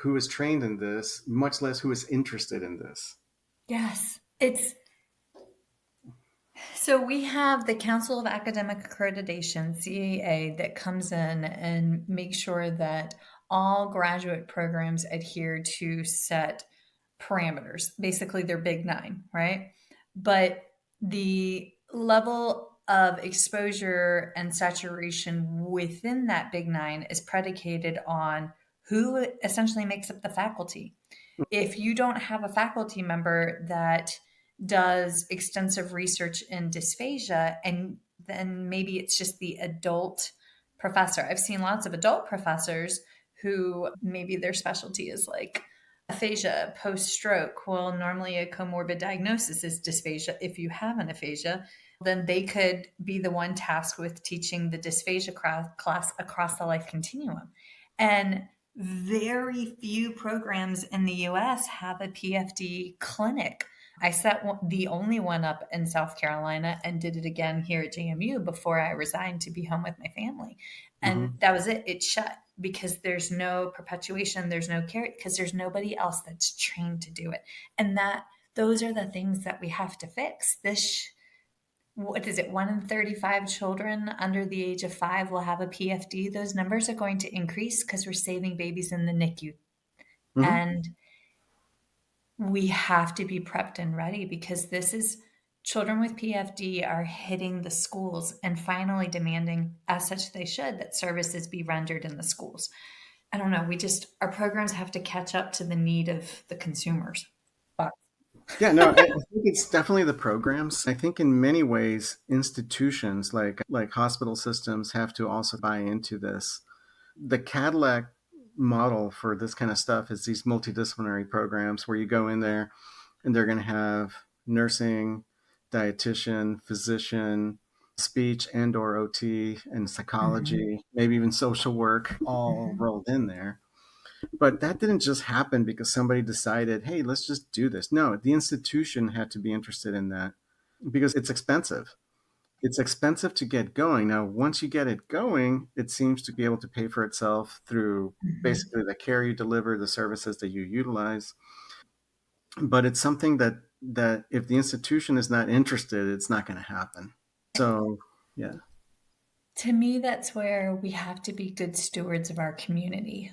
who is trained in this, much less who is interested in this. Yes. It's so we have the Council of Academic Accreditation, CAA, that comes in and makes sure that all graduate programs adhere to set parameters. Basically, they're big nine, right? But the level of exposure and saturation within that big nine is predicated on who essentially makes up the faculty. If you don't have a faculty member that does extensive research in dysphagia, and then maybe it's just the adult professor. I've seen lots of adult professors who maybe their specialty is like aphasia post stroke. Well, normally a comorbid diagnosis is dysphagia. If you have an aphasia, then they could be the one tasked with teaching the dysphagia class across the life continuum. And very few programs in the US have a PFD clinic. I set the only one up in South Carolina and did it again here at JMU before I resigned to be home with my family. And Hmm. that was it. It shut because there's no perpetuation, there's no care, because there's nobody else that's trained to do it. And those are the things that we have to fix. What is it? 1 in 35 children under the age of 5 will have a PFD. Those numbers are going to increase because we're saving babies in the NICU. Hmm. And we have to be prepped and ready because children with PFD are hitting the schools and finally demanding, as such they should, that services be rendered in the schools. I don't know. Our programs have to catch up to the need of the consumers. Yeah, no, I think it's definitely the programs. I think in many ways, institutions like hospital systems have to also buy into this. The Cadillac model for this kind of stuff is these multidisciplinary programs where you go in there and they're going to have nursing, dietitian, physician, speech and or OT and Mhm. psychology, maybe even social work all Mhm. rolled in there. But that didn't just happen because somebody decided, hey, let's just do this. No, the institution had to be interested in that because it's expensive. It's expensive to get going. Now, once you get it going, it seems to be able to pay for itself through Mhm. basically the care you deliver, the services that you utilize. But it's something that if the institution is not interested, it's not going to happen. So, yeah. To me, that's where we have to be good stewards of our community.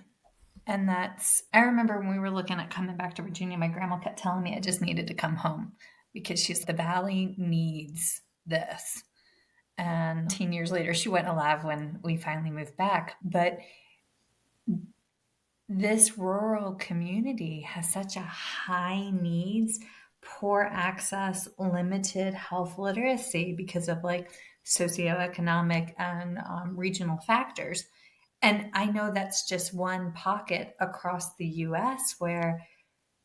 And I remember when we were looking at coming back to Virginia, my grandma kept telling me I just needed to come home because the valley needs this. And 10 years later, she went alive when we finally moved back. But this rural community has such a high needs, poor access, limited health literacy because of like socioeconomic and regional factors. And I know that's just one pocket across the US where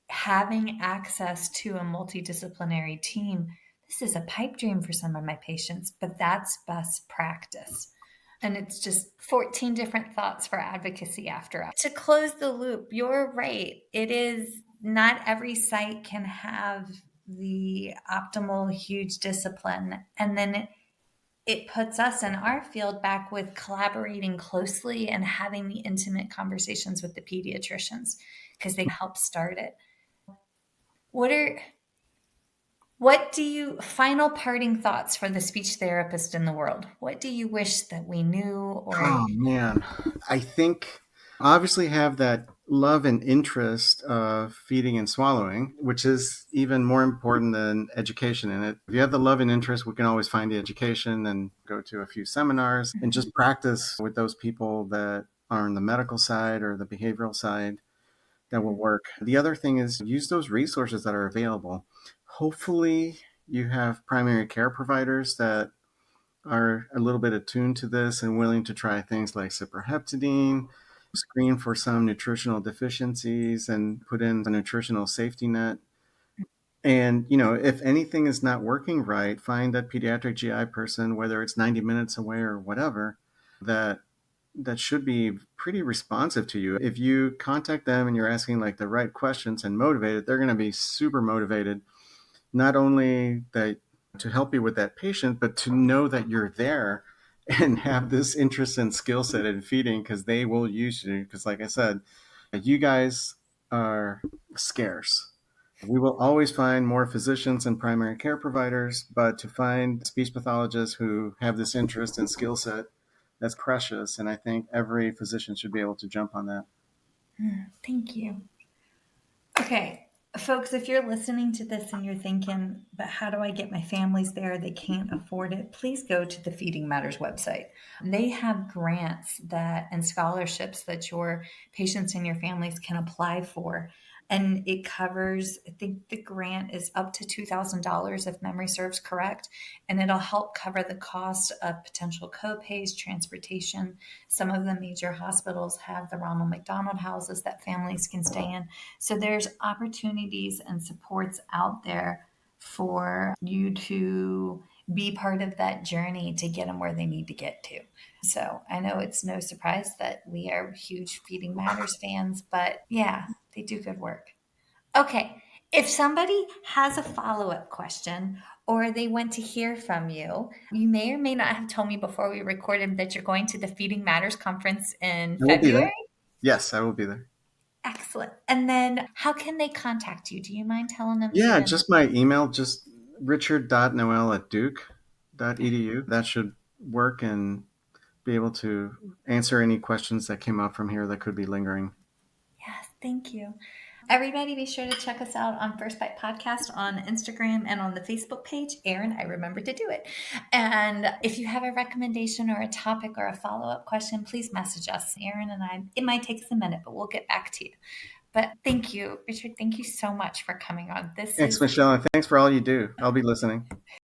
having access to a multidisciplinary team, this is a pipe dream for some of my patients, but that's best practice. And it's just 14 different thoughts for advocacy after. To close the loop, you're right. It is not every site can have the optimal huge discipline. And then it puts us in our field back with collaborating closely and having the intimate conversations with the pediatricians because they help start it. What are final parting thoughts for the speech therapist in the world? What do you wish that we knew or Oh man, I think obviously have that love and interest of feeding and swallowing, which is even more important than education in it. If you have the love and interest, we can always find the education and go to a few seminars and just practice with those people that are on the medical side or the behavioral side that will work. The other thing is use those resources that are available. Hopefully, you have primary care providers that are a little bit attuned to this and willing to try things like ciproheptadine, screen for some nutritional deficiencies, and put in a nutritional safety net. And, if anything is not working right, find that pediatric GI person, whether it's 90 minutes away or whatever, that should be pretty responsive to you. If you contact them and you're asking like the right questions and motivated, they're going to be super motivated, not only that to help you with that patient, but to know that you're there and have this interest and skill set in feeding because they will use you. Because, like I said, you guys are scarce. We will always find more physicians and primary care providers, but to find speech pathologists who have this interest and skill set, that's precious. And I think every physician should be able to jump on that. thank you. Okay, folks, if you're listening to this and you're thinking, but how do I get my families there? They can't afford it. Please go to the Feeding Matters website. They have grants and scholarships that your patients and your families can apply for. and it covers, I think the grant is up to $2,000 if memory serves correct, and it'll help cover the cost of potential co-pays, transportation. Some of the major hospitals have the Ronald McDonald houses that families can stay in. So there's opportunities and supports out there for you to be part of that journey to get them where they need to get to. So I know it's no surprise that we are huge Feeding Matters fans, but yeah, they do good work. Okay. If somebody has a follow up question or they want to hear from you, you may or may not have told me before we recorded that you're going to the Feeding Matters conference in I will be there. February. Yes, I will be there. Excellent. And then how can they contact you? Do you mind telling them Yeah, even? just my email, just richard.noel@duke.edu. That should work and be able to answer any questions that came up from here that could be lingering. Yes, thank you. Everybody, be sure to check us out on First Bite Podcast on Instagram and on the Facebook page. Aaron, I remembered to do it. And if you have a recommendation or a topic or a follow up question, please message us. Aaron and I, it might take us a minute, but we'll get back to you. But thank you, Richard. Thank you so much for coming on. This Thanks, is Michelle, and thanks for all you do. I'll be listening.